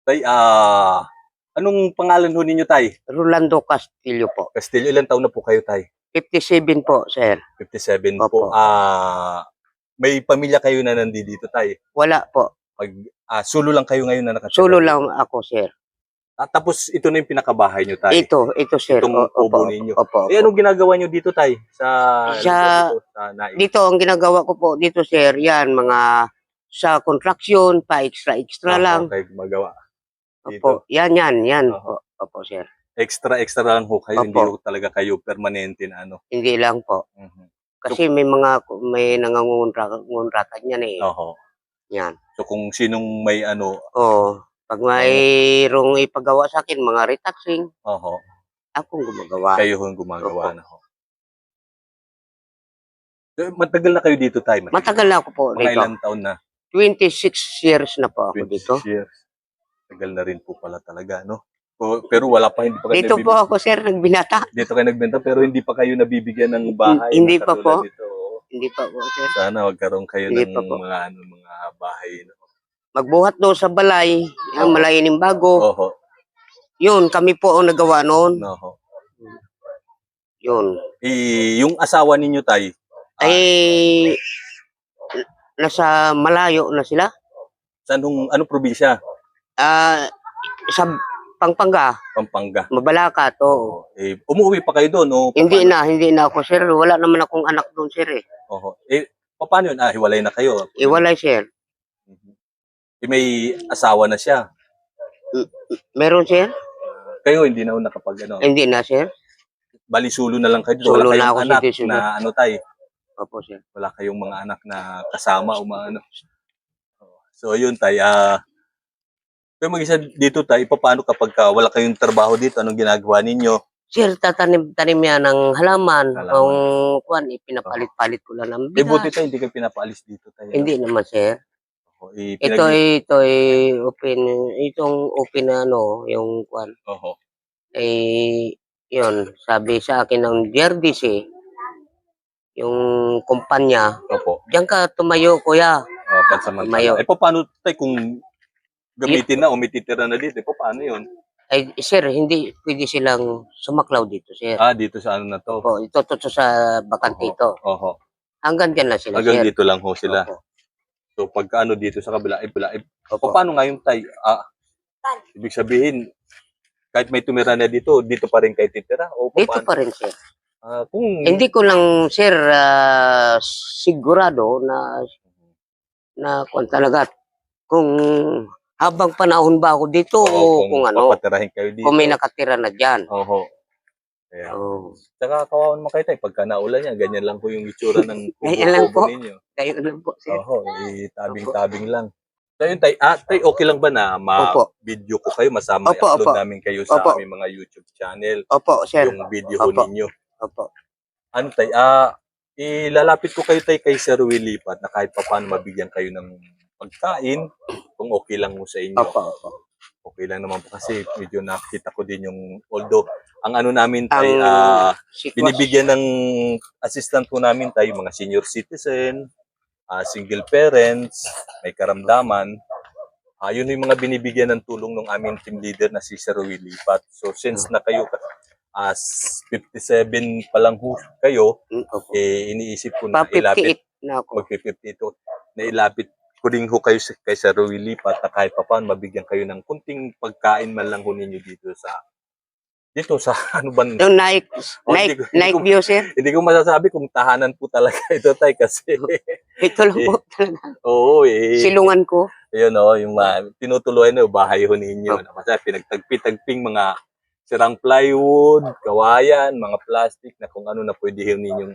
Tay, anong pangalan ho ninyo, tay? Rolando Castillo po. Castillo, ilang taon na po kayo, tay? 57 po, sir. 57 po. Opo. May pamilya kayo na nandito, tay? Wala po. Solo lang kayo ngayon na nakatira? Solo lang ako, sir. Tapos ito na yung pinakabahay nyo, tay? Ito, sir. Itong kubo ninyo. Opo. Anong ginagawa nyo dito, tay? Dito, ang ginagawa ko po dito, sir, yan, mga sa construction, pa extra lang. Okay, gumagawa. Opo, yan. Opo, sir. Extra lang ho kayo, Opo. hindi ho talaga kayo permanente na ano? Hindi lang po. Kasi may nangangunrakan yan eh. Oho. Yan. So kung sinong may ano... Pag mayroong ipagawa sa akin, mga retouching, akong gumagawa. Kayo yung gumagawa na ho. So, matagal na kayo dito, tay? Matagal na ako po mga dito. Ilang taon na? 26 years na po ako 26 dito. years. Tagal na rin po pala talaga, no? Pero wala pa, hindi pa kayo dito po ako, sir, nagbinata. Dito kayo nagbenta, pero hindi pa kayo nabibigyan ng bahay? Hindi pa po. Dito. Hindi pa po, sir. Sana magkaroon kayo Hindi ng mga bahay. No? Magbuhat doon sa balay, ang Malayaning Bago. Yun, kami po ang nagawa noon. Yun. Yung asawa ninyo, tay? Ay, nasa malayo na sila. Anong probinsya? Sa Pampanga. Mabalacat, oo. Umuwi pa kayo doon? O hindi na ako, sir. Wala naman akong anak doon, sir eh. Paano yun? Hiwalay na kayo? Hiwalay, sir. May asawa na siya? Meron, sir. Kayo hindi na nakapag ano? Hindi na, sir. Bali, solo na lang kayo. Solo wala na kayong anak dito, na ano, tay? Opo, sir. Wala kayong mga anak na kasama o mga ano. So, yun, tay. Pero mag-isa dito, tay, paano kapag wala kayong trabaho dito? Anong ginagawa ninyo? Sir, tatanim yan ng halaman. Ang pinapalit-palit ko lang ng bigas. Buti tayo, hindi kayo pinapaalis dito, tay. Hindi naman, sir. Ito ay open. Itong open na yung kwan. Yun, sabi sa akin ng DRDC, yung kumpanya, diyan ka tumayo, kuya. Pansamantala. Paano tayo kung gamitin na o may titira na dito? Paano yun? Ay, sir, hindi pwede silang sumaklaw dito, sir. Dito sa ano na to? Opo, ito sa bakante ito. Hanggang dyan lang sila, hanggang sir. Dito lang ho sila. So, pagka dito sa kabila, paano ngayon tayo? Ibig sabihin, kahit may tumira na dito pa rin kayo titira? Dito pa rin, sir. Hindi ko lang, sir, sigurado na kung talaga, kung habang panahon ba ako dito o kung ano, papatirahin kayo dito. kung may nakatira na dyan. Saka kawawan mo kayo tayo, pagka naulan yan, ganyan lang po yung itsura ng kubo ninyo. Ganyan lang po, sir. Tabing-tabing lang. So yun tayo, okay lang ba na ma-video ko kayo, masama i-upload namin kayo sa aming mga YouTube channel? Opo, sir. Yung video ko ninyo. Opo. Ano tayo, ilalapit ko kayo tayo kay Sir Will Lipat na kahit pa paano mabigyan kayo ng pagkain, kung okay lang mo sa inyo. Okay lang naman po kasi medyo nakita ko din yung, although, ang ano namin tayo, binibigyan ng assistant po namin tayo, mga senior citizen, single parents, may karamdaman. Yun yung mga binibigyan ng tulong ng aming team leader na si Sir Will Lipat. So since na kayo, 57 pa lang kayo, iniisip ko na ilapit, mag-52, na ilapit ko rin ho kayo kay Sir Will Lipat na kahit pa paano mabigyan kayo ng kunting pagkain man lang ho ninyo dito sa ano ba? Yung Nike view, sir. Hindi ko masasabi kung tahanan po talaga ito tayo kasi. Ito lang po talaga. Silungan ko. Yun yung tinutuluyan na bahay ho ninyo. Kasi pinagtagpi-tagping mga sirang plywood, kawayan, mga plastic na kung ano na pwede ho ninyong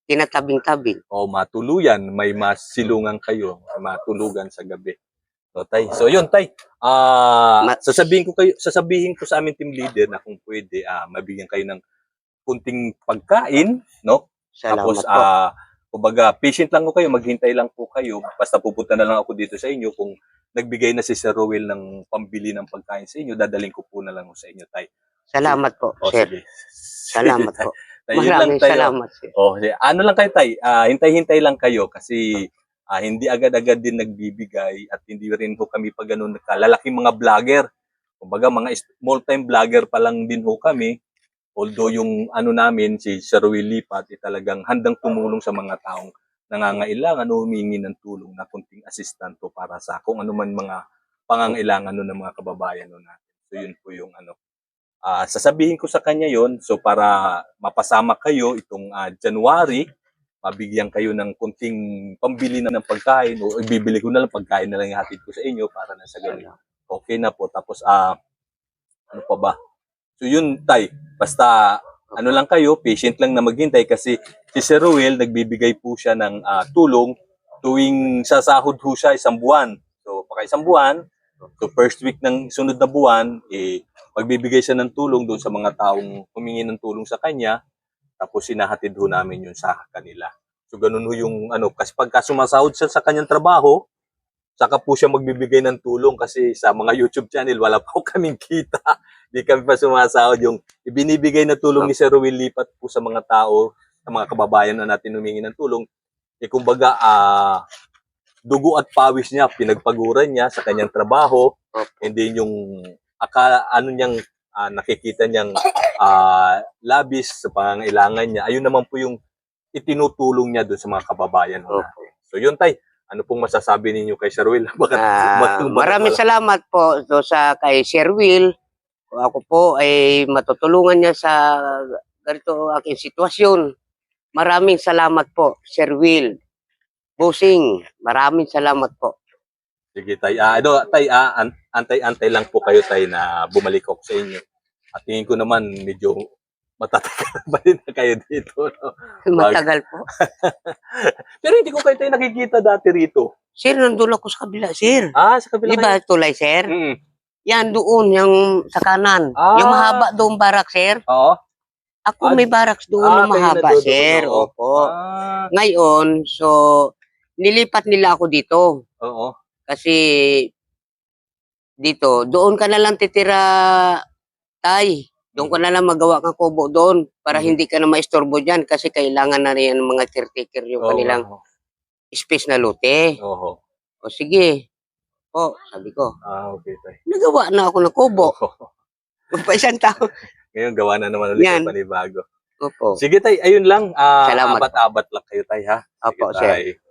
tinatabing-tabing. Matuluyan, may masilungan kayo, matulugan sa gabi. So yun, tay. Sasabihin ko sa aming team leader na kung pwede mabigyan kayo ng kunting pagkain, no? Salamat. Tapos kumbaga, patient lang ko kayo, maghintay lang po kayo. Basta pupunta na lang ako dito sa inyo. Kung nagbigay na si Sir Rowell ng pambili ng pagkain sa inyo, dadaling ko po na lang sa inyo, tay. Salamat po, sir. Sige. Salamat po. Maraming salamat, sir. Ano lang kayo, tay? Hintay-hintay lang kayo kasi hindi agad-agad din nagbibigay at hindi rin ho kami pa ganun kalalaking mga vlogger. Kumbaga mga small-time vlogger pa lang din ho kami. Although yung ano namin, si Sir Will Lipat, talagang handang tumulong sa mga taong nangangailangan o humingi ng tulong na kunting asistanto para sa kung ano man mga pangangailangan no ng mga kababayan no natin. So yun po yung ano. Sasabihin ko sa kanya yon so para mapasama kayo itong January, mabigyan kayo ng kunting pambili na ng pagkain o ibibili ko na lang pagkain na lang ihatid ko sa inyo para na sa ganun. Okay na po. Tapos ano pa ba? So yun, Tay. Basta ano lang kayo, patient lang na maghintay kasi si Sir Ruel, nagbibigay po siya ng tulong tuwing sasahod ho siya isang buwan. So paka isang buwan, so first week ng sunod na buwan, magbibigay siya ng tulong doon sa mga taong humingi ng tulong sa kanya, tapos sinahatid ho namin yun sa kanila. So ganun ho yung ano, kasi pagka sumasahod siya sa kanyang trabaho, saka po siya magbibigay ng tulong kasi sa mga YouTube channel, wala pa po kaming kita. Di kami pa sumasahod. Yung ibinibigay na tulong ni Sir Ruel Lipat po sa mga tao, sa mga kababayan na natin humingi ng tulong, kumbaga, dugo at pawis niya, pinagpaguran niya sa kanyang trabaho, hindi yung ano niyang nakikita niyang labis sa pangangailangan niya. Ayun naman po yung itinutulong niya doon sa mga kababayan natin. So yun, Tay. Ano pong masasabi ninyo kay Sir Will? Maraming salamat po kay Sir Will. Ako po ay matutulungan niya sa ganito aking sitwasyon. Maraming salamat po, Sir Will. Bossing, maraming salamat po. Sige, Tay. Tay, antay-antay lang po kayo, Tay, na bumalik ako sa inyo. At tingin ko naman, medyo matatagal pa rin na kayo dito. No? Matagal po. Pero hindi ko kayo tayo nakikita dati rito. Sir, nandun ako sa kabila, sir. Sa kabila Diba tulay, sir? Yan doon, yung sa kanan. Yung mahaba doon barak, sir. Oo. Ako may baraks doon na mahaba, sir. Opo. Ngayon, so, nilipat nila ako dito. Oo. Kasi, dito, doon ka na lang titira, Tay. Doon ka na lang magawa kang kubo doon para hindi ka na maistorbo dyan kasi kailangan na rin ng mga caretaker yung kanilang space na lote. Oo. O sige. O, sabi ko. Okay, Tay. Nagawa na ako ng kubo. Pa isang tao. Ngayon, gawa na naman ulit yung panibago. Opo. Sige, Tay. Ayun lang. Salamat. Abat-abat lang kayo, Tay, ha? Opo, Sige, Tay. sir.